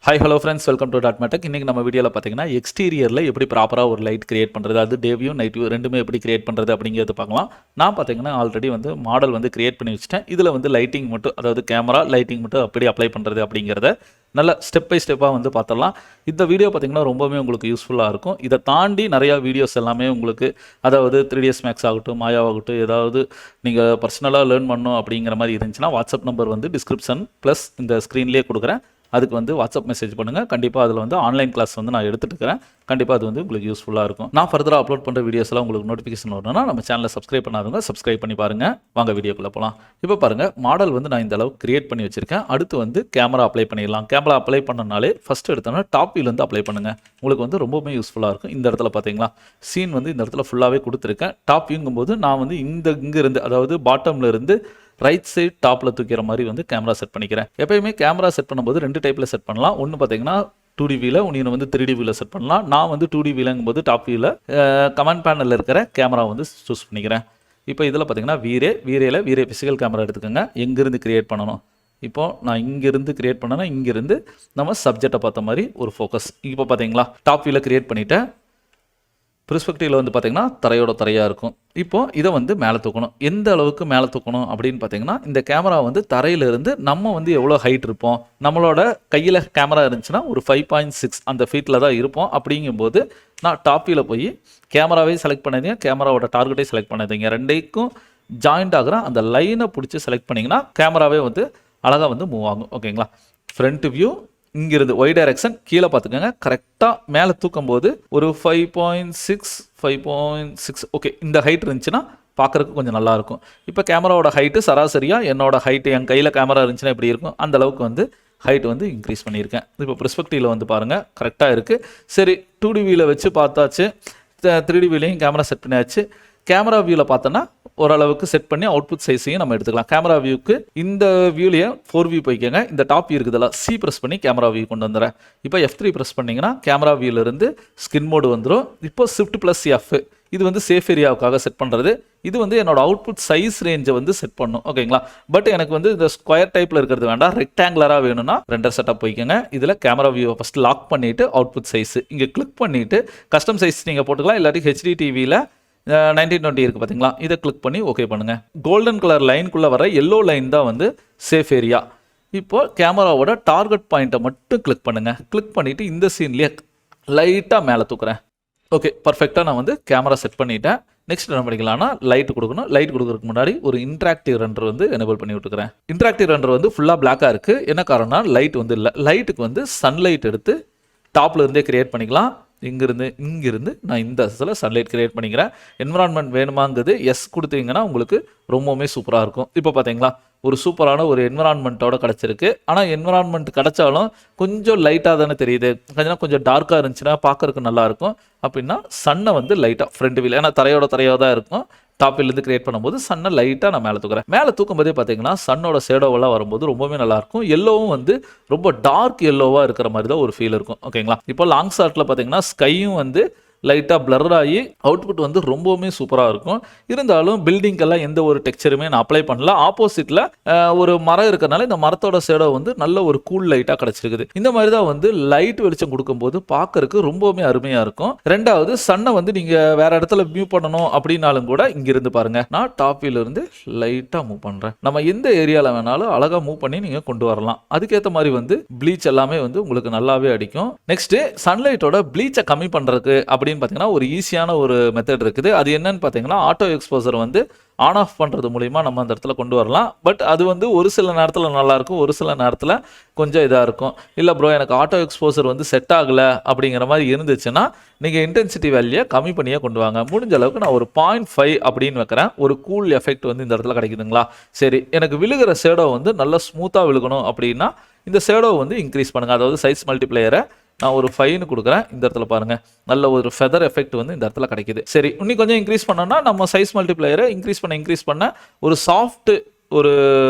Hi, hello friends, welcome to DOTMATTECH. இன்னைக்கு நம்ம வீடியோல பாத்தீங்கன்னா எக்ஸ்டீரியர்ல எப்படி ப்ராப்பரா ஒரு லைட் கிரியேட் பண்றது, அது டே வியூ நைட் வியூ ரெண்டுமே எப்படி கிரியேட் பண்றது அப்படிங்கறது பார்க்கலாம். நான் பாத்தீங்கன்னா ஆல்ரெடி வந்து மாடல் வந்து கிரியேட் பண்ணி வச்சிட்டேன். இதுல வந்து லைட்டிங் மட்டும், அதாவது கேமரா லைட்டிங் மட்டும் எப்படி அப்ளை பண்றது அப்படிங்கறத நல்ல ஸ்டெப் பை ஸ்டெப்பா வந்து பார்த்தலாம். இந்த வீடியோ பாத்தீங்கன்னா ரொம்பவே உங்களுக்கு யூஸ்ஃபுல்லா இருக்கும். இதை தாண்டி நிறைய வீடியோஸ் எல்லாமே உங்களுக்கு, அதாவது 3ds Max ஆகட்டும், மாயா ஆகட்டும், ஏதாவது நீங்க பர்சனலா லேர்ன் பண்ணணும் அப்படிங்கிற மாதிரி இருந்துச்சுன்னா வாட்ஸ்அப் நம்பர் வந்து டிஸ்கிரிப்ஷன் ப்ளஸ் இந்த ஸ்க்ரீன்லேயே கொடுக்குறேன். அதுக்கு வந்து வாட்ஸ்அப் மெசேஜ் பண்ணுங்கள். கண்டிப்பாக அதில் வந்து ஆன்லைன் கிளாஸ் வந்து நான் எடுத்துகிட்டு இருக்கிறேன். கண்டிப்பாக அது வந்து உங்களுக்கு யூஸ்ஃபுல்லாக இருக்கும். நான் ஃபர்தராக அப்லோட் பண்ணுற வீடியோஸ்லாம் உங்களுக்கு நோட்டிஃபிகேஷன் வரணும்னா நம்ம சேனலை சப்ஸ்கிரைப் பண்ணாதவங்க சப்ஸ்கிரைப் பண்ணி பாருங்கள். வாங்க வீடியோக்குள்ளே போகலாம். இப்போ பாருங்கள், மாடல் வந்து நான் இந்த அளவுக்கு கிரியேட் பண்ணி வச்சிருக்கேன். அடுத்து வந்து கேமரா அப்ளை பண்ணிடலாம். கேமரா அப்ளை பண்ணனாலே ஃபஸ்ட்டு எடுத்தோன்னா டாப் வியூல வந்து அப்ளை பண்ணுங்கள். உங்களுக்கு வந்து ரொம்பவுமே யூஸ்ஃபுல்லாக இருக்கும். இந்த இடத்துல பார்த்தீங்களா, சீன் வந்து இந்த இடத்துல ஃபுல்லாகவே கொடுத்துருக்கேன். டாப் வியூங்கும்போது நான் வந்து இருந்து, அதாவது பாட்டம்ல இருந்து ரைட் சைட் டாப்பில் தூக்கிற மாதிரி வந்து கேமரா செட் பண்ணிக்கிறேன். எப்பயுமே கேமரா செட் பண்ணும்போது ரெண்டு டைப்பில் செட் பண்ணலாம். ஒன்று பார்த்தீங்கன்னா 2D வியூவில், இன்னொன்று வந்து 3D வியூவில் செட் பண்ணலாம். நான் வந்து 2D வியூலங்கும்போது டாப் வியூவில் கமெண்ட் பேனலில் இருக்கிற கேமரா வந்து சூஸ் பண்ணிக்கிறேன். இப்போ இதில் பார்த்தீங்கன்னா வீரே ஃபிசிக்கல் கேமரா எடுத்துக்கோங்க. எங்கேருந்து கிரியேட் பண்ணணும், இப்போது நான் இங்கேருந்து கிரியேட் பண்ணேன்னா இங்கேருந்து நம்ம சப்ஜெக்டை பார்த்த மாதிரி ஒரு ஃபோக்கஸ். இப்போ பார்த்தீங்களா, டாப் வியூவில் கிரியேட் பண்ணிவிட்டேன். பெர்ஸ்பெக்டிவில் வந்து பார்த்தீங்கன்னா தரையோட தரையாக இருக்கும். இப்போது இதை வந்து மேலே தூக்கணும். எந்த அளவுக்கு மேலே தூக்கணும் அப்படின்னு பார்த்தீங்கன்னா, இந்த கேமரா வந்து தரையிலிருந்து நம்ம வந்து எவ்வளோ ஹைட் இருப்போம், நம்மளோட கையில் கேமரா இருந்துச்சுன்னா ஒரு 5.6 அந்த ஃபீட்டில் தான் இருப்போம். அப்படிங்கும்போது நான் டாப் வியூவில் போய் கேமராவே செலக்ட் பண்ணாதீங்க, கேமராவோட டார்கெட்டே செலக்ட் பண்ணாதீங்க. ரெண்டைக்கும் ஜாயிண்ட் ஆகிற அந்த லைனை பிடிச்சி செலக்ட் பண்ணிங்கன்னா கேமராவே வந்து அழகாக வந்து மூவ் ஆகும். ஓகேங்களா, ஃப்ரண்ட் வியூ இங்கிருந்து ஒய் டைரக்ஷன் கீழே பார்த்துக்கோங்க. கரெக்டாக மேலே தூக்கும் போது ஒரு 5.6 ஓகே, இந்த ஹைட் இருந்துச்சுன்னா பார்க்குறதுக்கு கொஞ்சம் நல்லாயிருக்கும். இப்போ கேமராவோட ஹைட்டு சராசரியாக என்னோட ஹைட்டு, என் கையில் கேமரா இருந்துச்சுன்னா எப்படி இருக்கும் அந்த அளவுக்கு வந்து ஹைட் வந்து இன்க்ரீஸ் பண்ணியிருக்கேன். இப்போ பெர்ஸ்பெக்டிவில் வந்து பாருங்கள் கரெக்டாக இருக்குது. சரி, 2D வியூவில் வச்சு பார்த்தாச்சு, 3D வியூலையும் கேமரா செட் பண்ணியாச்சு. கேமரா வியூவில் பார்த்தோன்னா ஓரளவுக்கு செட் பண்ணி அவுட்புட் சைஸையும் நம்ம எடுத்துக்கலாம். கேமரா வியூக்கு இந்த வியூலையே 4 வியூ போய்க்கோங்க. இந்த டாப் வியூ இருக்குதுல்ல, சி ப்ரெஸ் பண்ணி கேமரா வியூ கொண்டு வந்துடுறேன். இப்போ F3 ப்ரெஸ் பண்ணிங்கன்னா கேமரா வியூலேருந்து ஸ்கின் மோடு வந்துடும். இப்போ Shift+F இது வந்து சேஃப் ஏரியாவுக்காக செட் பண்ணுறது. இது வந்து என்னோட அவுட்புட் சைஸ் ரேஞ்சை வந்து செட் பண்ணும். ஓகேங்களா, பட் எனக்கு வந்து இந்த ஸ்கொயர் டைப்பில் இருக்கிறது வேண்டாம், ரெக்டாங்குலராக வேணும்னா ரெண்டர் செட்டப் போய்க்கோங்க. இதில் கேமரா வியூவை ஃபஸ்ட் லாக் பண்ணிவிட்டு அவுட்புட் சைஸ் இங்கே கிளிக் பண்ணிவிட்டு கஸ்டம் சைஸ் நீங்கள் போட்டுக்கலாம். இல்லாட்டி HD டிவியில் 1920 இருக்குது பார்த்தீங்களா, இதை கிளிக் பண்ணி ஓகே பண்ணுங்கள். கோல்டன் கலர் லைனுக்குள்ளே வர எல்லோ லைன் தான் வந்து சேஃப் ஏரியா. இப்போது கேமராவோட டார்கெட் பாயிண்ட்டை மட்டும் கிளிக் பண்ணுங்கள். கிளிக் பண்ணிவிட்டு இந்த சீன்லேயே லைட்டாக மேலே தூக்குறேன். ஓகே, பர்ஃபெக்டாக நான் வந்து கேமரா செட் பண்ணிவிட்டேன். நெக்ஸ்ட் என்ன பண்ணிக்கலாம்னா லைட் கொடுக்கணும். லைட் கொடுக்கறதுக்கு முன்னாடி ஒரு இன்ட்ராக்டிவ் ரெண்டர் வந்து எனேபிள் பண்ணி விட்டுக்கிறேன். இன்ட்ராக்டிவ் ரெண்டர் வந்து ஃபுல்லாக பிளாக்காக இருக்குது. என்ன காரணம்னா லைட் வந்து இல்லை. லைட்டுக்கு வந்து சன்லைட் எடுத்து டாப்பில் இருந்தே கிரியேட் பண்ணிக்கலாம். இங்கிருந்து நான் இந்த இடத்துல சன்லைட் கிரியேட் பண்ணிக்கிறேன். என்விரான்மெண்ட் வேணுமாங்கிறது எஸ் கொடுத்தீங்கன்னா உங்களுக்கு ரொம்பவுமே சூப்பராக இருக்கும். இப்போ பார்த்தீங்களா, ஒரு சூப்பரான ஒரு என்விரான்மெண்ட்டோட கிடச்சிருக்கு. ஆனால் என்விரான்மெண்ட் கிடச்சாலும் கொஞ்சம் லைட்டாக தானே தெரியுது. கொஞ்சம் டார்க்காக இருந்துச்சுன்னா பார்க்கறதுக்கு நல்லாயிருக்கும். அப்படின்னா சன்னை வந்து லைட்டாக ஃப்ரண்ட் வீல், ஏன்னா தரையோட தான் இருக்கும், டாப்பிலேருந்து கிரியேட் பண்ணும்போது சன்னை லைட்டாக நான் மேலே தூக்குறேன். மேலே தூக்கும் போதே பார்த்தீங்கன்னா சன்னோட ஷேடோவெல்லாம் வரும்போது ரொம்பவே நல்லாயிருக்கும். எல்லோவும் வந்து ரொம்ப டார்க் எல்லோவாக இருக்கிற மாதிரி தான் ஒரு ஃபீல் இருக்கும். ஓகேங்களா, இப்போ லாங் ஷாட்டில் பார்த்தீங்கன்னா ஸ்கையும் வந்து லைட்டாக பிளர் ஆகி அவுட்புட் வந்து ரொம்பவுமே சூப்பராக இருக்கும். இருந்தாலும் பில்டிங்கெல்லாம் எந்த ஒரு டெக்ஸ்சருமே நான் அப்ளை பண்ணல. ஆப்போசிட்டில் ஒரு மரம் இருக்கிறனால இந்த மரத்தோட ஷேடோ வந்து நல்ல ஒரு கூல் லைட்டாக கிடச்சிருக்குது. இந்த மாதிரி தான் வந்து லைட் வெளிச்சம் கொடுக்கும்போது பார்க்கறதுக்கு ரொம்பவுமே அருமையாக இருக்கும். ரெண்டாவது, சன்னை வந்து நீங்கள் வேற இடத்துல வியூ பண்ணணும் அப்படின்னாலும் கூட இங்கிருந்து பாருங்க, நான் டாப் வியூல இருந்து லைட்டாக மூவ் பண்ணுறேன். நம்ம எந்த ஏரியாவில் வேணாலும் அழகாக மூவ் பண்ணி நீங்கள் கொண்டு வரலாம். அதுக்கேற்ற மாதிரி வந்து ப்ளீச் எல்லாமே வந்து உங்களுக்கு நல்லாவே அடிக்கும். நெக்ஸ்ட், சன்லைட்டோட ப்ளீச்சை கம்மி பண்ணுறதுக்கு அப்படின்னு பார்த்தீங்கன்னா ஒரு ஈஸியான ஒரு மெத்தட் இருக்குது. அது என்னன்னு பார்த்தீங்கன்னா, ஆட்டோ எக்ஸ்போசர் வந்து ஆன் ஆஃப் பண்ணுறது மூலிமா நம்ம அந்த இடத்துல கொண்டு வரலாம். பட் அது வந்து ஒரு சில நேரத்தில் நல்லாயிருக்கும், ஒரு சில நேரத்தில் கொஞ்சம் இதாக இருக்கும். இல்லை ப்ரோ, எனக்கு ஆட்டோ எக்ஸ்போசர் வந்து செட் ஆகலை அப்படிங்கிற மாதிரி இருந்துச்சுன்னா நீங்கள் இன்டென்சிட்டி வேல்யூயை கம்மி பண்ணியே கொண்டு வாங்க. முடிஞ்ச அளவுக்கு நான் ஒரு 0.5 அப்படின்னு வைக்கிறேன். ஒரு கூல் எஃபெக்ட் வந்து இந்த இடத்துல கிடைக்குதுங்களா. சரி, எனக்கு விழுகிற ஷேடோ வந்து நல்லா ஸ்மூத்தாக விழுகணும் அப்படின்னா இந்த ஷேடோ வந்து இன்க்ரீஸ் பண்ணுங்கள். அதாவது சைஸ் மல்டிப்ளையரை நான் ஒரு 5 கொடுக்குறேன். இந்த இடத்துல பாருங்கள், நல்ல ஒரு ஃபெதர் எஃபெக்ட் வந்து இந்த இடத்துல கிடைக்குது. சரி, இன்னும் கொஞ்சம் இன்க்ரீஸ் பண்ணோன்னா நம்ம சைஸ் மல்டிப்ளையரை இன்க்ரீஸ் பண்ண ஒரு சாஃப்ட் ஒரு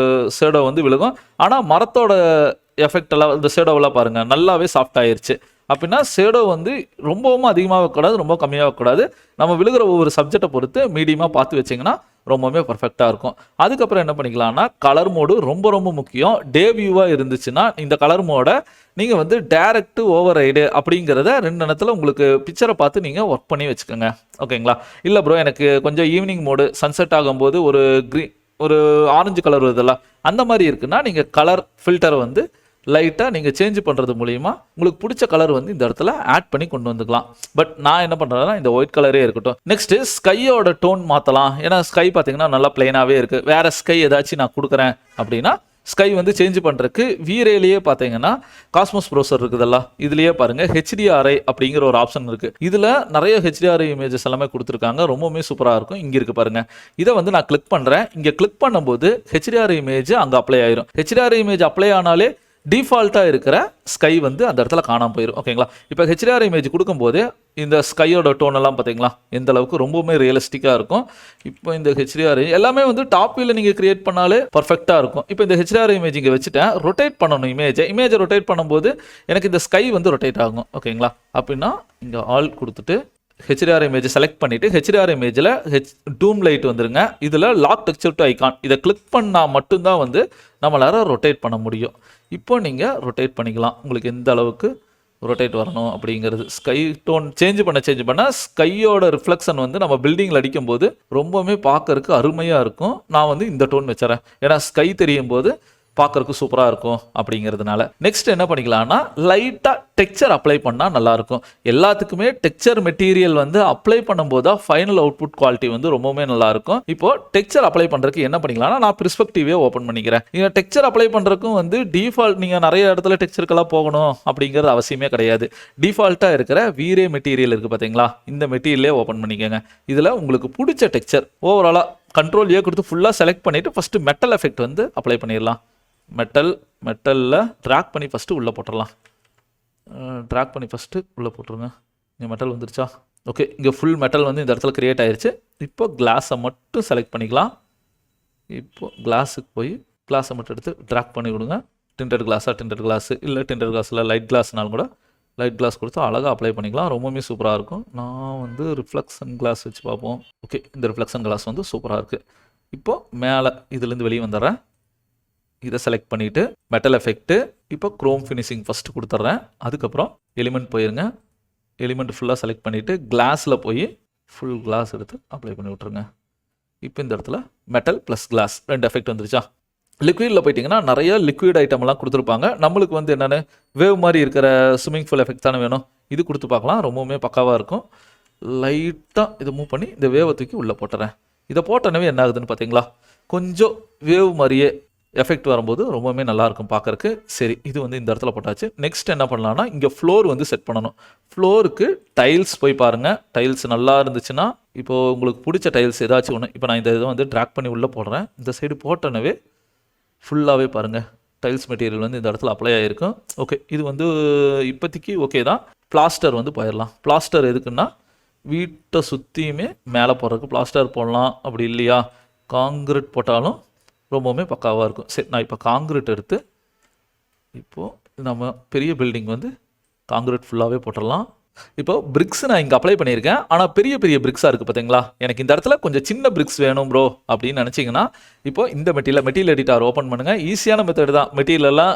ஷேடோ வந்து விழுகும். ஆனால் மரத்தோட எஃபெக்ட் எல்லாம் இந்த ஷேடோவெல்லாம் பாருங்கள் நல்லாவே சாஃப்ட் ஆயிடுச்சு. அப்படின்னா ஷேடோ வந்து ரொம்பவும் அதிகமாக கூடாது, ரொம்ப கம்மியாக கூடாது. நம்ம விழுகிற ஒவ்வொரு சப்ஜெக்டை பொறுத்து மீடியமாக பார்த்து வச்சிங்கன்னா ரொம்பவுமே பர்ஃபெக்டாக இருக்கும். அதுக்கப்புறம் என்ன பண்ணிக்கலாம்னா கலர் மோடு ரொம்ப ரொம்ப முக்கியம். டே வியூவாக இருந்துச்சுன்னா இந்த கலர் மோடை நீங்கள் வந்து டைரக்ட் ஓவர் ரைடு அப்படிங்கிறத 2 நேரத்தில் உங்களுக்கு பிக்சரை பார்த்து நீங்கள் ஒர்க் பண்ணி வச்சுக்கோங்க. ஓகேங்களா? இல்லை ப்ரோ எனக்கு கொஞ்சம் ஈவினிங் மோடு சன்செட் ஆகும்போது ஒரு ஆரஞ்சு கலர் வருதுல்ல அந்த மாதிரி இருக்குன்னா நீங்கள் கலர் ஃபில்டரை வந்து லைட்டாக நீங்கள் சேஞ்ச் பண்ணுறது மூலிமா உங்களுக்கு பிடிச்ச கலர் வந்து இந்த இடத்துல ஆட் பண்ணி கொண்டு வந்துக்கலாம். பட் நான் என்ன பண்ணுறேன்னா இந்த ஒயிட் கலரே இருக்கட்டும். நெக்ஸ்ட்டு ஸ்கையோட டோன் மாற்றலாம். ஏன்னா ஸ்கை பார்த்தீங்கன்னா நல்லா பிளைனாகவே இருக்குது. வேறு ஸ்கை ஏதாச்சும் நான் கொடுக்குறேன் அப்படின்னா ஸ்கை வந்து சேஞ்ச் பண்ணுறதுக்கு வீரேலேயே பார்த்தீங்கன்னா காஸ்மோஸ் ப்ரௌசர் இருக்குதுல்ல இதுலேயே பாருங்கள் HDRI அப்படிங்கிற ஒரு ஆப்ஷன் இருக்குது. இதில் நிறைய HDRI இமேஜஸ் எல்லாமே கொடுத்துருக்காங்க. ரொம்பவுமே சூப்பராக இருக்கும். இங்கே இருக்குது பாருங்கள். இதை வந்து நான் கிளிக் பண்ணுறேன். இங்கே கிளிக் பண்ணும்போது HDRI இமேஜ் அங்கே அப்ளை ஆயிரும். HDRI இமேஜ் அப்ளை ஆனாலே டிஃபால்ட்டாக இருக்கிற ஸ்கை வந்து அந்த இடத்துல காணாமல் போயிடும். ஓகேங்களா? இப்போ HDRI இமேஜ் கொடுக்கும்போது இந்த ஸ்கையோட டோனெல்லாம் பார்த்தீங்களா எந்த அளவுக்கு ரொம்பவுமே ரியலிஸ்டிக்காக இருக்கும். இப்போ இந்த HDRI எல்லாமே வந்து டாப் வியூவில் நீங்கள் கிரியேட் பண்ணாலே பர்ஃபெக்டாக இருக்கும். இப்போ இந்த HDRI இமேஜ் இங்கே வச்சுட்டேன். ரொட்டேட் பண்ணணும் இமேஜை ரொட்டேட் பண்ணும்போது எனக்கு இந்த ஸ்கை வந்து ரொட்டேட் ஆகும். ஓகேங்களா? அப்படின்னா இங்கே ஆல் கொடுத்துட்டு HDRI இமேஜை செலக்ட் பண்ணிவிட்டு HDRI இமேஜில் டூம் லைட் வந்துருங்க. இதில் லாக் டெக்ஸ்சர் டு ஐகான் இதை கிளிக் பண்ணால் மட்டும்தான் வந்து நம்மளால் ரொட்டேட் பண்ண முடியும். இப்போ நீங்கள் ரொட்டேட் பண்ணிக்கலாம். உங்களுக்கு எந்த அளவுக்கு ரொட்டேட் வரணும் அப்படிங்கிறது ஸ்கை டோன் சேஞ்ச் பண்ண ஸ்கையோட ரிஃப்ளெக்ஷன் வந்து நம்ம பில்டிங்கில் அடிக்கும்போது ரொம்பவுமே பார்க்கறதுக்கு அருமையாக இருக்கும். நான் வந்து இந்த டோன் வச்சுறேன். ஏன்னா ஸ்கை தெரியும் போது பார்க்கறதுக்கு சூப்பராக இருக்கும் அப்படிங்கிறதுனால. நெக்ஸ்ட் என்ன பண்ணிக்கலாம்னா லைட்டாக டெக்ஸ்சர் அப்ளை பண்ணால் நல்லாயிருக்கும். எல்லாத்துக்குமே டெக்ஸ்சர் மெட்டீரியல் வந்து அப்ளை பண்ணும்போது தான் ஃபைனல் அவுட்புட் குவாலிட்டி வந்து ரொம்பவுமே நல்லாயிருக்கும். இப்போ டெக்ஸ்சர் அப்ளை பண்ணுறதுக்கு என்ன பண்ணிக்கலாம்னா நான் பெர்ஸ்பெக்டிவே ஓப்பன் பண்ணிக்கிறேன். நீங்கள் டெக்ஸ்சர் அப்ளை பண்ணுறதுக்கும் வந்து டிஃபால்ட் நீங்கள் நிறைய இடத்துல டெக்ஸ்சருக்கெல்லாம் போகணும் அப்படிங்கிறது அவசியமே கிடையாது. டிஃபால்ட்டாக இருக்கிற வீரே மெட்டீரியல் இருக்குது பார்த்தீங்களா இந்த மெட்டீரியலே ஓப்பன் பண்ணிக்கோங்க. இதில் உங்களுக்கு பிடிச்ச டெக்ஸ்சர் ஓவராலாக Ctrl A கொடுத்து ஃபுல்லாக செலக்ட் பண்ணிவிட்டு ஃபஸ்ட்டு மெட்டல் எஃபெக்ட் வந்து அப்ளை பண்ணிடலாம். மெட்டலில் ட்ராக் பண்ணி ஃபஸ்ட்டு உள்ளே போட்டுடலாம். ட்ராக் பண்ணி ஃபஸ்ட்டு உள்ளே போட்டுருங்க. இங்கே மெட்டல் வந்துருச்சா? ஓகே, இங்கே ஃபுல் மெட்டல் வந்து இந்த இடத்துல க்ரியேட் ஆயிடுச்சு. இப்போ கிளாஸை மட்டும் செலக்ட் பண்ணிக்கலாம். இப்போ கிளாஸுக்கு போய் கிளாஸை மட்டும் எடுத்து ட்ராக் பண்ணி கொடுங்க. டிண்டட் கிளாஸு இல்லை டிண்டட் கிளாஸில் லைட் கிளாஸ்னாலும் கூட லைட் கிளாஸ் கொடுத்து அழகாக அப்ளை பண்ணிக்கலாம். ரொம்பவுமே சூப்பராக இருக்கும். நான் வந்து ரிஃப்ளெக்ஷன் கிளாஸ் வச்சு பார்ப்போம். ஓகே, இந்த ரிஃப்ளெக்ஷன் கிளாஸ் வந்து சூப்பராக இருக்குது. இப்போது மேலே இதுலேருந்து வெளியே வந்துடுறேன். இதை செலக்ட் பண்ணிவிட்டு மெட்டல் எஃபெக்ட்டு இப்போ க்ரோம் ஃபினிஷிங் ஃபஸ்ட்டு கொடுத்துட்றேன். அதுக்கப்புறம் எலிமெண்ட் போயிருங்க. எலிமெண்ட் ஃபுல்லாக செலக்ட் பண்ணிவிட்டு கிளாஸில் போய் ஃபுல் கிளாஸ் எடுத்து அப்ளை பண்ணி விட்ருங்க. இப்போ இந்த இடத்துல மெட்டல் ப்ளஸ் கிளாஸ் 2 எஃபெக்ட் வந்துருச்சா? லிக்விடில் போயிட்டிங்கன்னா நிறைய லிக்விட் ஐட்டம்லாம் கொடுத்துருப்பாங்க. நம்மளுக்கு வந்து என்னென்னு வேவ் மாதிரி இருக்கிற ஸ்விம்மிங் பூல் எஃபெக்ட் தானே வேணும். இது கொடுத்து பார்க்கலாம். ரொம்பவுமே பக்காவாக இருக்கும். லைட்டாக இதை மூவ் பண்ணி இந்த வேவை தூக்கி உள்ளே போட்டுறேன். இதை போட்டனவே என்ன ஆகுதுன்னு பார்த்தீங்களா? கொஞ்சம் வேவ் மாதிரியே எஃபெக்ட் வரும்போது ரொம்பவுமே நல்லாயிருக்கும் பார்க்குறக்கு. சரி, இது வந்து இந்த இடத்துல போட்டாச்சு. நெக்ஸ்ட் என்ன பண்ணலான்னா இங்கே ஃப்ளோர் வந்து செட் பண்ணணும். ஃப்ளோருக்கு டைல்ஸ் போய் பாருங்கள். டைல்ஸ் நல்லா இருந்துச்சுன்னா இப்போது உங்களுக்கு பிடிச்ச டைல்ஸ் ஏதாச்சும் ஒன்று. இப்போ நான் இந்த இதை வந்து ட்ராக் பண்ணி உள்ளே போடுறேன். இந்த சைடு போட்டனவே ஃபுல்லாகவே பாருங்கள் டைல்ஸ் மெட்டீரியல் வந்து இந்த இடத்துல அப்ளை ஆகிருக்கும். ஓகே, இது வந்து இப்போதைக்கு ஓகே தான். பிளாஸ்டர் வந்து போயிடலாம். பிளாஸ்டர் எதுக்குன்னா வீட்டை சுற்றியுமே மேலே போடுறதுக்கு பிளாஸ்டர் போடலாம். அப்படி இல்லையா காங்கிரீட் போட்டாலும் ரொம்பவுமே பக்காவாக இருக்கும். சரி, நான் இப்போ காங்கிரீட் எடுத்து இப்போது நம்ம பெரிய பில்டிங் வந்து காங்கிரீட் ஃபுல்லாகவே போட்டுடலாம். இப்போ பிரிக்ஸ் நான் இங்கே அப்ளை பண்ணியிருக்கேன். ஆனால் பெரிய பெரிய பிரிக்ஸாக இருக்குது பார்த்தீங்களா? எனக்கு இந்த இடத்துல கொஞ்சம் சின்ன பிரிக்ஸ் வேணும் ப்ரோ அப்படின்னு நினச்சிங்கன்னா இப்போ இந்த மெட்டீரியல் எடிட்டார் ஓப்பன் பண்ணுங்கள். ஈஸியான மெத்தட் தான். மெட்டீரியலெல்லாம்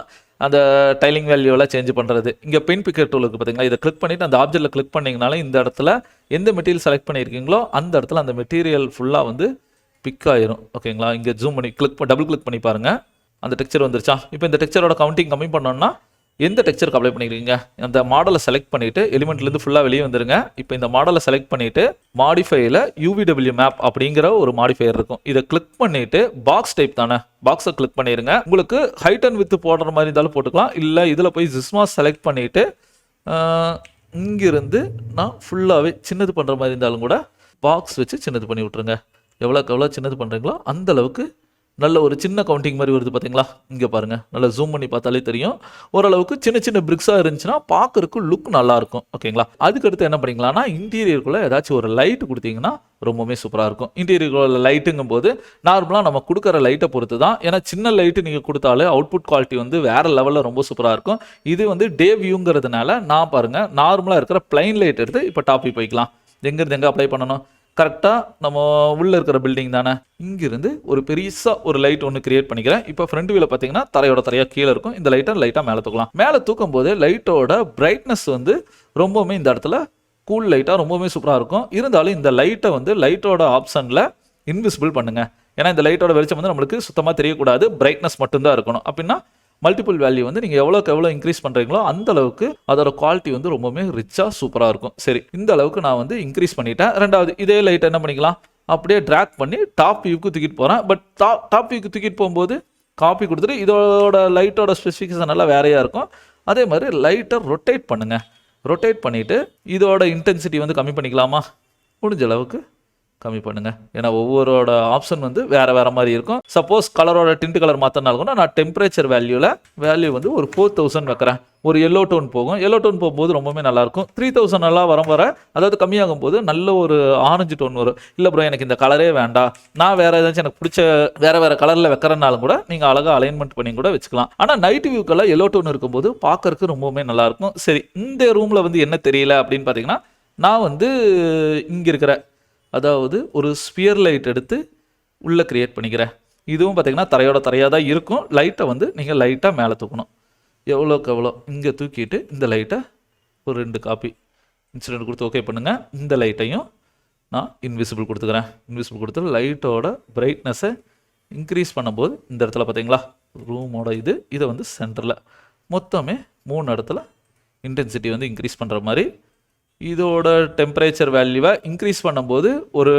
அந்த டைலிங் வேல்யூவெல்லாம் சேஞ்ச் பண்ணுறது. இங்கே பெயின் பிக்கர் டூல் இருக்குது பார்த்தீங்களா? இதை கிளிக் பண்ணிவிட்டு அந்த ஆப்ஜெக்டில் கிளிக் பண்ணிங்கனாலே இந்த இடத்துல எந்த மெட்டீரியல் செலக்ட் பண்ணியிருக்கீங்களோ அந்த இடத்துல அந்த மெட்டீரியல் ஃபுல்லாக வந்து பிக் ஆயிரும். ஓகேங்களா? இங்கே ஜூம் பண்ணி டபுள் கிளிக் பண்ணி பாருங்கள். அந்த டெக்ஸ்சர் வந்துருச்சா? இப்போ இந்த டெக்ஸ்சரோட கவுண்டிங் கம்மி பண்ணோன்னா எந்த டெக்ஸ்சருக்கு அப்ளை பண்ணிக்கிறீங்க அந்த மாடலை செலக்ட் பண்ணிவிட்டு எலிமெண்ட்லேருந்து ஃபுல்லாக வெளியே வந்துருங்க. இப்போ இந்த மாடலை செலக்ட் பண்ணிவிட்டு மாடிஃபையில் UVW மேப் அப்படிங்கிற ஒரு மாடிஃபையர் இருக்கும். இதை கிளிக் பண்ணிவிட்டு பாக்ஸ் டைப் தானே, பாக்ஸை கிளிக் பண்ணிடுங்க. உங்களுக்கு ஹைட் அண்ட் வித் போடுற மாதிரி இருந்தாலும் போட்டுக்கலாம். இல்லை இதில் போய் ஜிஸ்மாஸ் செலக்ட் பண்ணிவிட்டு இங்கிருந்து நான் ஃபுல்லாகவே சின்னது பண்ணுற மாதிரி இருந்தாலும் கூட பாக்ஸ் வச்சு சின்னது பண்ணி விட்ருங்க. எவ்வளோக்கு எவ்வளோ சின்னது பண்ணுறீங்களோ அந்த அளவுக்கு நல்ல ஒரு சின்ன கவுண்டிங் மாதிரி வருது பார்த்தீங்களா? இங்கே பாருங்கள், நல்லா ஜூம் பண்ணி பார்த்தாலே தெரியும். ஓரளவுக்கு சின்ன சின்ன பிரிக்ஸாக இருந்துச்சுன்னா பார்க்குறதுக்கு லுக் நல்லாயிருக்கும். ஓகேங்களா? அதுக்கடுத்து என்ன பண்ணிக்கலாம்னா இன்டீரியருக்குள்ளே ஏதாச்சும் ஒரு லைட்டு கொடுத்தீங்கன்னா ரொம்பவுமே சூப்பராக இருக்கும். இன்டீரியருக்குள்ள லைட்டுங்கும் போது நார்மலாக நம்ம கொடுக்குற லைட்டை பொறுத்து தான். ஏன்னா சின்ன லைட்டு நீங்கள் கொடுத்தாலே அவுட்புட் குவாலிட்டி வந்து வேறு லெவலில் ரொம்ப சூப்பராக இருக்கும். இது வந்து டே வியூங்கிறதுனால நான் பாருங்கள் நார்மலாக இருக்கிற பிளைன் லைட் எடுத்து இப்போ டாபிக் போய்க்கலாம். எங்கேருந்து எங்கே அப்ளை பண்ணணும்? கரெக்டாக நம்ம உள்ளே இருக்கிற பில்டிங் தானே, இங்கிருந்து ஒரு பெருசாக ஒரு லைட் ஒன்று கிரியேட் பண்ணிக்கிறேன். இப்போ ஃப்ரண்ட் வியூவில் பார்த்தீங்கன்னா தரையோட தரையாக கீழே இருக்கும். இந்த லைட்டை லைட்டாக மேலே தூக்கலாம். மேலே தூக்கும் போது லைட்டோட பிரைட்னஸ் வந்து ரொம்பவுமே இந்த இடத்துல கூல் லைட்டாக ரொம்பவுமே சூப்பராக இருக்கும். இருந்தாலும் இந்த லைட்டை வந்து லைட்டோட ஆப்ஷனில் இன்விசிபிள் பண்ணுங்க. ஏன்னா இந்த லைட்டோட வெளிச்சம் வந்து நம்மளுக்கு சுத்தமாக தெரியக்கூடாது, பிரைட்னஸ் மட்டும்தான் இருக்கணும். அப்படின்னா மல்டிபிள் வேல்யூ வந்து நீங்கள் எவ்வளோக்கு எவ்வளோ இன்க்ரீஸ் பண்ணுறீங்களோ அந்த அளவுக்கு அதோட குவாலிட்டி வந்து ரொம்பவுமே ரிச்சாக சூப்பராக இருக்கும். சரி, இந்த அளவுக்கு நான் வந்து இன்க்ரீஸ் பண்ணிட்டேன். ரெண்டாவது இதே லைட்டை என்ன பண்ணிக்கலாம், அப்படியே ட்ராக் பண்ணி டாப் வியூக்கு தூக்கிட்டு போகிறேன். பட் டாப் வியூக்கு தூக்கிட்டு போகும்போது காப்பி கொடுத்துட்டு இதோட லைட்டோட ஸ்பெசிஃபிகேஷன் எல்லாம் வேறையாக இருக்கும். அதே மாதிரி லைட்டை ரொட்டேட் பண்ணுங்கள். ரொட்டேட் பண்ணிவிட்டு இதோட இன்டென்சிட்டி வந்து கம்மி பண்ணிக்கலாமா, முடிஞ்ச அளவுக்கு கம்மி பண்ணுங்கள். ஏன்னா ஒவ்வொருட ஆப்ஷன் வந்து வேறு வேறு மாதிரி இருக்கும். சப்போஸ் கலரோட டிண்ட் கலர் மாற்றினாலும் கூட நான் டெம்பரேச்சர் வேல்யூ வந்து ஒரு 4000 வைக்கிறேன். ஒரு எல்லோ டோன் போகும். எல்லோ டோன் போகும்போது ரொம்பவே நல்லாயிருக்கும். 3000 எல்லாம் வர அதாவது கம்மியாகும் போது நல்ல ஒரு ஆரஞ்சு டோன் வரும். இல்லை ப்ரோ எனக்கு இந்த கலரே வேண்டாம், நான் வேறு ஏதாச்சும் எனக்கு பிடிச்ச வேறு கலரில் வைக்கிறனாலும் கூட நீங்கள் அழகாக அலைன்மெண்ட் பண்ணி கூட வச்சுக்கலாம். ஆனால் நைட் வியூக்கெல்லாம் எல்லோ டோன் இருக்கும்போது பார்க்கறதுக்கு ரொம்பவுமே நல்லாயிருக்கும். சரி, இந்த ரூமில் வந்து என்ன தெரியல அப்படின்னு பார்த்தீங்கன்னா, நான் வந்து இங்கே இருக்கிற அதாவது ஒரு ஸ்பியர் லைட் எடுத்து உள்ளே க்ரியேட் பண்ணிக்கிறேன். இதுவும் பார்த்தீங்கன்னா தரையோட தரையாக தான் இருக்கும். லைட்டை வந்து நீங்கள் லைட்டாக மேலே தூக்கணும். எவ்வளோக்கு எவ்வளோ இங்கே தூக்கிட்டு இந்த லைட்டை ஒரு 2 காப்பி இன்சிடென்ட் கொடுத்து ஓகே பண்ணுங்கள். இந்த லைட்டையும் நான் இன்விசிபிள் கொடுத்துக்கிறேன். இன்விசிபிள் கொடுத்து லைட்டோட பிரைட்னஸை இன்க்ரீஸ் பண்ணும்போது இந்த இடத்துல பார்த்தீங்களா ரூமோட இதை வந்து சென்டரில் மொத்தமே 3 இடத்துல இன்டென்சிட்டி வந்து இன்க்ரீஸ் பண்ணுற மாதிரி இதோட டெம்பரேச்சர் வேல்யூவை இன்க்ரீஸ் பண்ணும்போது ஒரு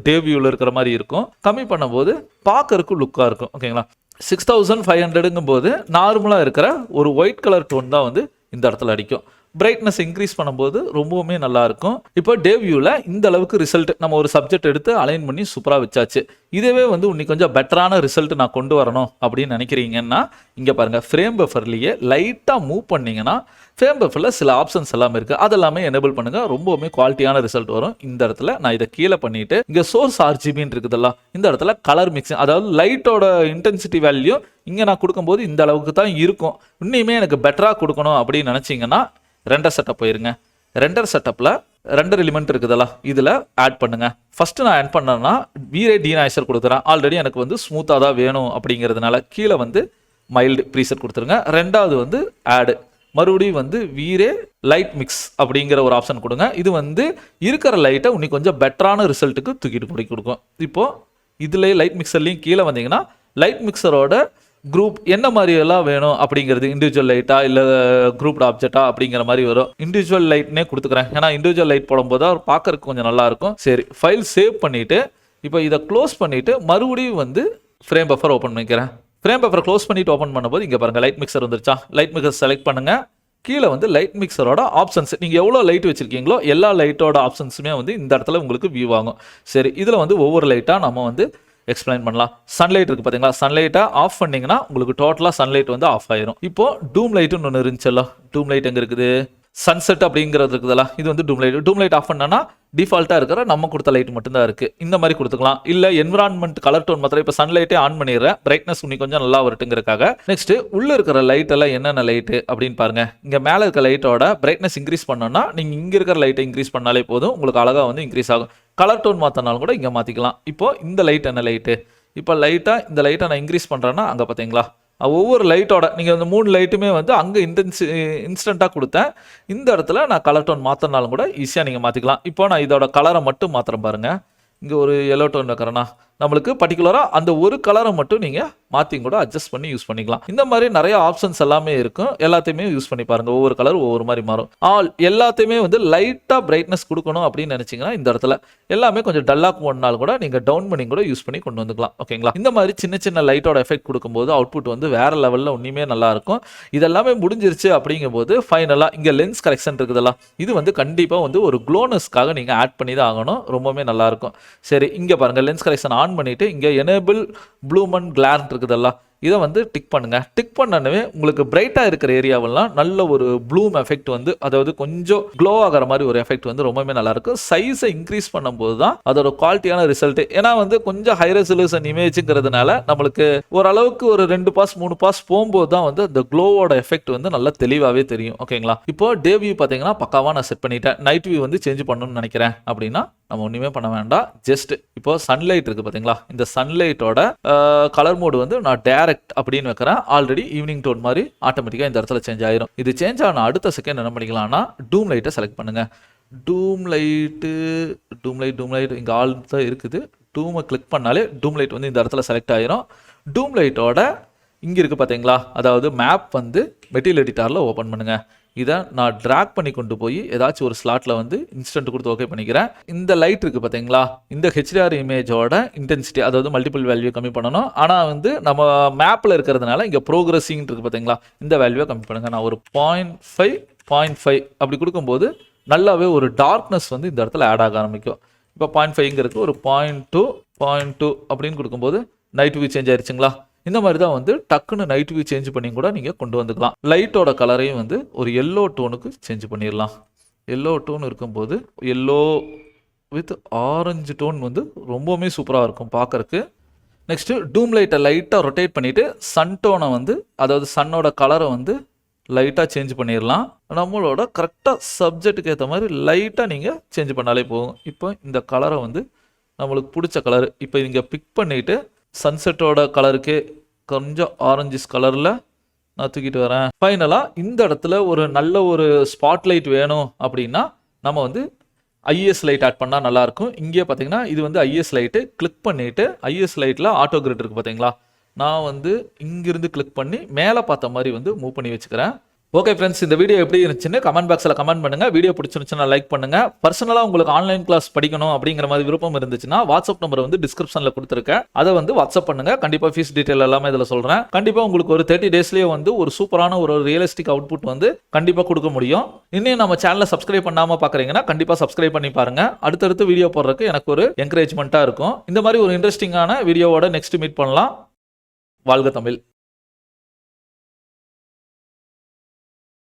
டே வியூவில் இருக்கிற மாதிரி இருக்கும். கம்மி பண்ணும்போது பார்க்கறதுக்கு லுக்காக இருக்கும். ஓகேங்களா, 6500ங்கும் போது நார்மலாக இருக்கிற ஒரு ஒயிட் கலர் டோன் தான் வந்து இந்த இடத்துல அடிக்கும். பிரைட்னஸ் இன்க்ரீஸ் பண்ணும்போது ரொம்பவுமே நல்லாயிருக்கும். இப்போ டே வியூவில் இந்த அளவுக்கு ரிசல்ட் நம்ம ஒரு சப்ஜெக்ட் எடுத்து அலைன் பண்ணி சூப்பராக வச்சாச்சு. இதுவே வந்து இன்னும் கொஞ்சம் பெட்டரான ரிசல்ட் நான் கொண்டு வரணும் அப்படின்னு நினைக்கிறீங்கன்னா இங்கே பாருங்கள், ஃப்ரேம் பஃபர்லேயே லைட்டாக மூவ் பண்ணிங்கன்னா ஃப்ரேம் பஃபரில் சில ஆப்ஷன்ஸ் எல்லாமே இருக்குது. அதெல்லாமே எனேபிள் பண்ணுங்கள். ரொம்பவுமே குவாலிட்டியான ரிசல்ட் வரும். இந்த இடத்துல நான் இதை கீழே பண்ணிவிட்டு இங்கே சோர்ஸ் RGBன்னு இருக்குதுல்ல, இந்த இடத்துல கலர் மிக்சிங், அதாவது லைட்டோட இன்டென்சிட்டி வேல்யூ இங்கே நான் கொடுக்கும்போது இந்த அளவுக்கு தான் இருக்கும். இன்னுமே எனக்கு பெட்டராக கொடுக்கணும் அப்படின்னு நினச்சிங்கன்னா ரெண்டர் செட்டப் போயிருங்க. ரெண்டர் செட்டப்பில் ரெண்டர் எலிமெண்ட் இருக்குதுல்ல, இதில் ஆட் பண்ணுங்கள். ஃபஸ்ட்டு நான் ஆட் பண்ணேன்னா வீரே டீநாய்சர் கொடுக்குறேன். ஆல்ரெடி எனக்கு வந்து ஸ்மூத்தாக தான் வேணும் அப்படிங்கிறதுனால கீழே வந்து மைல்டு ப்ரீசெட் கொடுத்துருங்க. ரெண்டாவது வந்து ஆடு, மறுபடியும் வந்து வீரே லைட் மிக்ஸ் அப்படிங்கிற ஒரு ஆப்ஷன் கொடுங்க. இது வந்து இருக்கிற லைட்டை இன்னும் கொஞ்சம் பெட்டரான ரிசல்ட்டுக்கு தூக்கிட்டு கொடுக்கும். இப்போது இதுலேயே லைட் மிக்சர்லேயும் கீழே வந்தீங்கன்னா லைட் மிக்சரோட குரூப் என்ன மாதிரி எல்லாம் வேணும் அப்படிங்கிறது, இண்டிவிஜுவல் லைட்டா இல்லை குரூப்ட் ஆப்ஜெக்டா அப்படிங்கிற மாதிரி வரும். இண்டிவிஜுவல் லைட்னே கொடுத்துக்கிறேன். ஏன்னா இண்டிவிஜுவல் லைட் போடும்போது தான் பார்க்கறதுக்கு கொஞ்சம் நல்லாயிருக்கும். சரி, ஃபைல் சேவ் பண்ணிவிட்டு இப்போ இதை க்ளோஸ் பண்ணிவிட்டு மறுபடியும் வந்து ஃப்ரேம் பஃபர் ஓப்பன் பண்ணிக்கிறேன். ஃப்ரேம் பஃபர் க்ளோஸ் பண்ணிட்டு ஓப்பன் பண்ணும்போது இங்கே பாருங்கள் லைட் மிக்சர் வந்துருச்சா. லைட் மிக்சர் செலக்ட் பண்ணுங்கள். கீழே வந்து லைட் மிக்சரோட ஆப்ஷன்ஸ் நீங்கள் எவ்வளோ லைட் வச்சுருக்கீங்களோ எல்லா லைட்டோட ஆப்ஷன்ஸுமே வந்து இந்த இடத்துல உங்களுக்கு வியூ ஆகும். சரி, இதில் வந்து ஒவ்வொரு லைட்டாக நம்ம வந்து எக்ஸ்பிளைன் பண்ணலாம். சன்லைட் இருக்குது பார்த்தீங்களா, சன்லைட்டை ஆஃப் பண்ணிங்கன்னா உங்களுக்கு டோட்டலாக சன்லைட் வந்து ஆஃப் ஆயிரும். இப்போது டூம் லைட்டுன்னு ஒன்று இருந்துச்சல்ல, டூம் லைட் எங்கே இருக்குது, சன்செட் அப்படிங்கிறது இருக்குதுல்ல, இது வந்து டூம் லைட் ஆஃப் பண்ணனா டிஃபால்ட்டாக இருக்கிற நம்ம கொடுத்த லைட் மட்டும்தான் இருக்குது. இந்த மாதிரி கொடுத்துக்கலாம். இல்லை என்விரான்மெண்ட் கலர் டோன் மாத்திரம் இப்போ சன்லைட்டே ஆன் பண்ணிடுறேன், பிரைட்னஸ் இன்னும் கொஞ்சம் நல்லா வரட்டுங்கிறதுக்காக. நெக்ஸ்ட்டு உள்ளே இருக்கிற லைட் எல்லாம் என்னென்ன லைட்டு அப்படின்னு பாருங்கள். இங்கே மேலே இருக்க லைட்டோட பிரைட்னஸ் இன்க்ரீஸ் பண்ணோன்னா நீங்கள் இங்கே இருக்கிற லைட்டை இன்க்ரீஸ் பண்ணாலே போதும், உங்களுக்கு அழகாக வந்து இன்க்ரீஸ் ஆகும். கலர் டோன் மாற்றினாலும் கூட இங்கே மாற்றிக்கலாம். இப்போது இந்த லைட் என்ன லைட்டு, இப்போ இந்த லைட்டை நான் இன்க்ரீஸ் பண்ணுறேன்னா அங்கே பார்த்தீங்களா ஒவ்வொரு லைட்டோட நீங்கள் அந்த 3 லைட்டுமே வந்து அங்கே இன்ஸ்டண்ட்டாக கொடுத்தேன். இந்த இடத்துல நான் கலர் டோன் மாற்றினாலும் கூட ஈஸியாக நீங்கள் மாற்றிக்கலாம். இப்போ நான் இதோட கலரை மட்டும் மாத்திரம் பாருங்கள். இங்கே ஒரு எல்லோ டோன் வைக்கிறேன்னா நம்மளுக்கு பர்டிகுலராக அந்த ஒரு கலரை மட்டும் நீங்கள் மாற்றி கூட அட்ஜஸ்ட் பண்ணி யூஸ் பண்ணிக்கலாம். இந்த மாதிரி நிறைய ஆப்ஷன்ஸ் எல்லாமே இருக்கும். எல்லாத்தையுமே யூஸ் பண்ணி பாருங்கள். ஒவ்வொரு கலர் ஒவ்வொரு மாதிரி மாறும். எல்லாத்தையுமே வந்து லைட்டாக பிரைட்னஸ் கொடுக்கணும் அப்படின்னு நினச்சிங்கன்னா இந்த இடத்துல எல்லாமே கொஞ்சம் டல்லாக போனாலும் கூட நீங்கள் டவுன் பண்ணி கூட யூஸ் பண்ணி கொண்டு வந்துக்கலாம். ஓகேங்களா, இந்த மாதிரி சின்ன சின்ன லைட்டோட எஃபெக்ட் கொடுக்கும்போது அவுட்புட் வந்து வேறு லெவலில் ஒன்றுமே நல்லாயிருக்கும். இதெல்லாமே முடிஞ்சிருச்சு அப்படிங்கும்போது ஃபைனலாக இங்கே லென்ஸ் கரெக்ஷன் இருக்குதுல்ல, இது வந்து கண்டிப்பாக வந்து ஒரு க்ளோனஸ்க்காக நீங்கள் ஆட் பண்ணி தான் ஆகணும். ரொம்பவே நல்லாயிருக்கும். சரி, இங்கே பாருங்கள், லென்ஸ் கரெக்ஷன் ஆன் பண்ணிவிட்டு இங்கே எனேபிள் ப்ளூம் அண்ட் கிளார் இருக்குதுல்ல, இதை வந்து டிக் பண்ணுங்கள். டிக் பண்ணவே உங்களுக்கு பிரைட்டாக இருக்கிற ஏரியாவெல்லாம் நல்ல ஒரு ப்ளூம் எஃபெக்ட் வந்து, அதாவது கொஞ்சம் க்ளோ ஆகிற மாதிரி ஒரு எஃபெக்ட் வந்து ரொம்பவே நல்லாயிருக்கும். சைஸை இன்க்ரீஸ் பண்ணும்போது தான் அதோட குவாலிட்டியான ரிசல்ட். ஏன்னா வந்து கொஞ்சம் ஹை ரெசல்யூஷன் இமேஜுங்கிறதுனால நம்மளுக்கு ஓரளவுக்கு ஒரு 2 பாஸ் 3 பாஸ் போகும்போது தான் வந்து அந்த க்ளோவோட எஃபெக்ட் வந்து நல்லா தெளிவாகவே தெரியும். ஓகேங்களா, இப்போ டே வியூ பார்த்தீங்கன்னா பக்காவாக நான் செட் பண்ணிட்டேன். நைட் வியூ வந்து சேஞ்ச் பண்ணணும்னு நினைக்கிறேன் அப்படின்னா நம்ம ஒன்றுமே பண்ண வேண்டாம். ஜஸ்ட் இப்போ சன்லைட் இருக்குது பார்த்தீங்களா, இந்த சன்லைட்டோட கலர் மோடு வந்து நான் டேரக்ட் அப்படின்னு வைக்கிறேன். ஆல்ரெடி ஈவினிங் டோன் மாதிரி ஆட்டோமேட்டிக்காக இந்த இடத்துல சேஞ்ச் ஆயிரும். இது சேஞ்ச் ஆன அடுத்த செகண்ட் என்ன பண்ணிக்கலாம்னா டூம் லைட்டை செலக்ட் பண்ணுங்கள். டூம் லைட் இங்கே ஆல் தான் இருக்குது. டூமை கிளிக் பண்ணாலே டூம் லைட் வந்து இந்த இடத்துல செலக்ட் ஆயிரும். டூம் லைட்டோட இங்கே இருக்குது பார்த்தீங்களா, அதாவது மேப் வந்து மெட்டீரியல் எடிட்டரில் ஓப்பன் பண்ணுங்கள். இதை நான் ட்ராக் பண்ணி கொண்டு போய் ஏதாச்சும் ஒரு ஸ்லாட்டில் வந்து இன்ஸ்டன்ட் கொடுத்து ஓகே பண்ணிக்கிறேன். இந்த லைட் இருக்குது பார்த்தீங்களா, இந்த ஹெச்டிஆர் இமேஜோட இன்டென்சிட்டி, அதாவது மல்டிபிள் வேல்யூ கம்மி பண்ணணும். ஆனால் வந்து நம்ம மேப்பில் இருக்கிறதுனால இங்கே ப்ரோக்ரஸிங் இருக்குது பார்த்தீங்களா, இந்த வேல்யூவை கம்மி பண்ணுங்கள். நான் ஒரு 0.5 அப்படி கொடுக்கும்போது நல்லாவே ஒரு டார்க்னஸ் வந்து இந்த இடத்துல ஆட் ஆக ஆரம்பிக்கும். இப்போ 0.5 இருக்குது, ஒரு 0.2 அப்படின்னு கொடுக்கும்போது நைட் வியூ சேஞ்ச் ஆயிடுச்சுங்களா. இந்த மாதிரி தான் வந்து டக்குன்னு நைட் வியூ சேஞ்ச் பண்ணி கூட நீங்கள் கொண்டு வந்துக்கலாம். லைட்டோட கலரையும் வந்து ஒரு எல்லோ டோனுக்கு சேஞ்ச் பண்ணிடலாம். எல்லோ டோன் இருக்கும்போது எல்லோ வித் ஆரஞ்சு டோன் வந்து ரொம்பவுமே சூப்பராக இருக்கும் பார்க்கறக்கு. நெக்ஸ்ட்டு டூம் லைட்டை லைட்டாக ரொட்டேட் பண்ணிவிட்டு சன் டோனை வந்து, அதாவது சன்னோட கலரை வந்து லைட்டாக சேஞ்ச் பண்ணிடலாம். நம்மளோட கரெக்டாக சப்ஜெக்ட்டுக்கு ஏற்ற மாதிரி லைட்டாக நீங்கள் சேஞ்ச் பண்ணாலே போகும். இப்போ இந்த கலரை வந்து நம்மளுக்கு பிடிச்ச கலர் இப்போ இங்கே பிக் பண்ணிவிட்டு சன்செட்டோட கலருக்கே கொஞ்சம் ஆரஞ்சிஸ் கலரில் நான் தூக்கிட்டு வரேன். ஃபைனலாக இந்த இடத்துல ஒரு நல்ல ஒரு ஸ்பாட் லைட் வேணும் அப்படின்னா நம்ம வந்து ஐஎஸ் லைட் ஆட் பண்ணால் நல்லாயிருக்கும். இங்கே பார்த்தீங்கன்னா இது வந்து ஐஎஸ் லைட்டு. கிளிக் பண்ணிவிட்டு ஐஎஸ் லைட்டில் ஆட்டோ கிரிட் இருக்குது பார்த்தீங்களா, நான் வந்து இங்கிருந்து கிளிக் பண்ணி மேலே பார்த்த மாதிரி வந்து மூவ் பண்ணி வச்சுக்கிறேன். ஓகே ஃப்ரெண்ட்ஸ், இந்த வீடியோ எப்படி இருந்துச்சுன்னு கமெண்ட் பாக்ஸில் கமெண்ட் பண்ணுங்கள். வீடியோ பிடிச்சிருந்துச்சுன்னா லைக் பண்ணுங்கள். பர்சனலாக உங்களுக்கு ஆன்லைன் கிளாஸ் படிக்கணும் அப்படிங்கிற மாதிரி விருப்பம் இருந்துச்சுன்னா வாட்ஸ்அப் நம்பர் வந்து டிஸ்கிரிப்ஷனில் கொடுத்துருக்கேன். அதை வந்து வாட்ஸ்அப் பண்ணுங்கள். கண்டிப்பாக ஃபீஸ் டீட்டெயில் எல்லாமே இதில் சொல்கிறேன். கண்டிப்பாக உங்களுக்கு ஒரு 30 டேஸ்லேயே வந்து ஒரு சூப்பரான ஒரு ரியலிஸ்டிக் அவுட்புட் வந்து கண்டிப்பாக கொடுக்க முடியும். இன்னும் நம்ம சேனலை சப்ஸ்கிரைப் பண்ணாமல் பார்க்குறீங்கன்னா கண்டிப்பாக சப்ஸ்கிரைப் பண்ணி பாருங்கள். அடுத்தடுத்து வீடியோ போடுறதுக்கு எனக்கு ஒரு என்கரேஜ்மெண்ட்டாக இருக்கும். இந்த மாதிரி ஒரு இன்ட்ரெஸ்டிங்கான வீடியோவோட நெக்ஸ்ட் மீட் பண்ணலாம். வாழ்க தமிழ்.